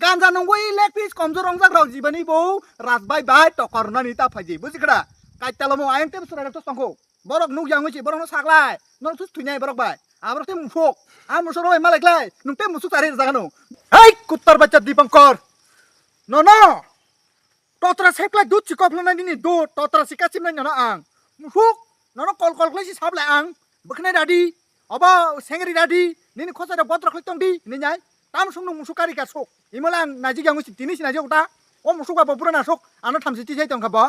গাঞ্জা নঙ্গই leg piece কমজোর রংজাক রাও জিবানি বউ Rajbai by টকরনানি তা ফাইজি বুঝিকড়া কাইতালমো আয়ং তে সুরা তো সংখো borok nuk yang ngi borok no saklai no sus thunyai borok bai abrok te mufok am musoro ema leklai nung te musu tari jagano hei kuttar baccha dipankar no no totra seklai dut chikophlana ni dut totra sikachim nai na ang mufok no no kol kol klai si sablai ang bokhnai radi aba sengri radi nini khosa da bodrok klai tongdi ni nyai tam sung nung musukari ka sok imalang naji yang ngi tini sinaji ota o musuka bopura na sok ana thamsi ti jai tongka ba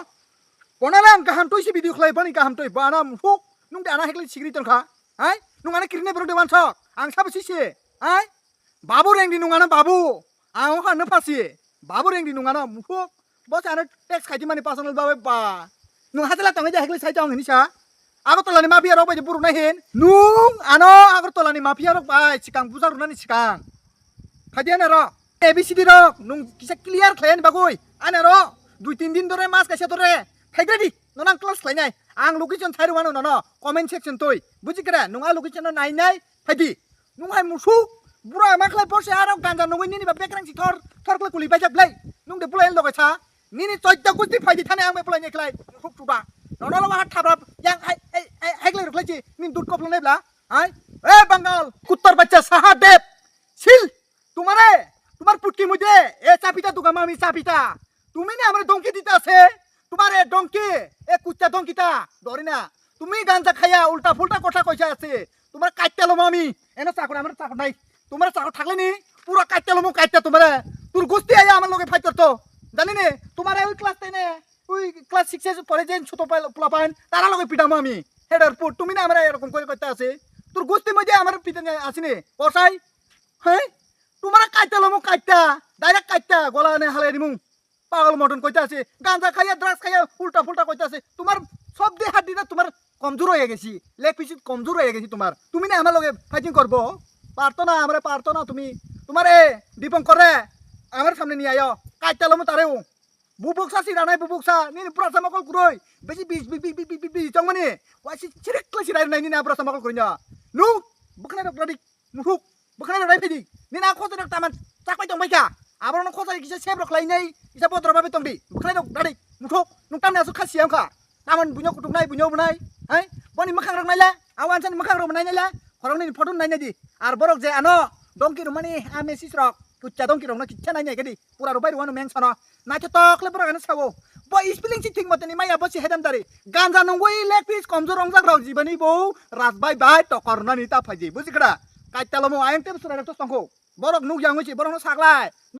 Ponalang kaham toy si video klay bani kaham toy bana mufuk nung de ana hekli sigri tonka hai nung ana kirine bro de wan sok ang sab si se hai babu reng di nung ana babu ang ha na phasi babu reng di nung ana mufuk bos ana tax khaji mani personal ba ba nung hatala tonga ja hekli sai tong ni sa ago tolani mafia rok ba je buru na hen nung ano ago tolani mafia rok ba sikang buzar na ni sikang khaji ana ro abcd rok nung kisa clear khlayan bagoi ana ro 2-3 din dore mas kaisa dore Haigadi, nonang kelas lainnya. Ang location cari mana nono, comment section toy. Buji kira, nungai location no nainai, haidi. Nungai musuh, bura maklai porsi arok ganja nungai nini bapak kerang si thor kelai kuli baca play. Nung de play lo kaca, nini coy tak gusti haidi thane ang play nyeklai. Musuh tuba. Nono lo mahat thabrap, yang haiglai ruklai ci, nin dut koplo nebla. Hai, Bengal, kuttar baca sahadep. Sil, तुम्हार पुटकी मुझे ए चापिता तुगा मामी चापिता. तुमने हमारे donkey दीता से. तुम्हारे donkey ए कुत्ता डोंकीता डरिना তুমি গাঞ্জা খাইয়া উল্টা ফুলটা কথা কইছা আছে তোমার কাইতালো মামি এনে চাকর আমার চাকর নাই তোমার চাকর থাকলে নি পুরো কাইতালো মু কাইতা তোমার তোর গোস্তি আইয়া আমার লগে ফাইট করতো জানি নে তোমার ওই ক্লাস 10 এ ওই ক্লাস 6 এ পড়ে যেন ছোট পোলা পান তারা লগে পিটামু আমি হেডার পুট তুমি না আমরা এরকম করে কইতা আছে তোর গোস্তি মধ্যে আমার পিটানে আসিনি পছাই হ্যাঁ তোমার কাইতালো মু কাইতা ডাইরেক্ট কাইতা গলা নে হালে দিমু পাগল মটন কইতা আছে গাঞ্জা খাইয়া ড্রাগস খাইয়া উল্টা ফুলটা কইতা আছে তোমার সব দেহ হাড়িটা তোমার কমজোর হয়ে গেছি লেগ পিস কমজোর হয়ে গেছি তোমার তুমি না আমার লগে ফাইটিং করব পারতো না আমরা পারতো না তুমি তোমার এ দীপঙ্কর রে আমার সামনে নিয়ে আয়ো কাইতালমু তারেও বুবুকসা সিরানাই বুবুকসা নি পুরা সামকল কুরই বেশি বি চংমানি ওয়াসি চিরেকলে সিরাই নাই নি না পুরা সামকল কইনা নু বখনা ডক্টর মুখুক বখনা রাই ফেদি নি না খোজ ডক্টর মান চাকপাই দং বাইকা আবার খোজ কিসে সেব রখলাই নাই কিসে বদ্র ভাবে তংদি বখনা ডক্টর মুখুক নুতাম না সু খাসিয়াম খা taman bunyo kutung bunyo bunai hai boni makhang rok naila awan san makhang rok naila khorong ni photo naina di ar borok je ano dongki rumani ame sisrok kucha dongki rok na kicha naina gedi pura robai ruano meng sono na to tokle borok ana sawo bo spelling si thing motani maya bosi hedam dari ganja nongoi leg piece komjor rongjak rok jibani bo rasbai bai tokorna ni ta phaji buji kra kaitalomo ayang te sura to songko borok nuk yang hoisi borok no saklai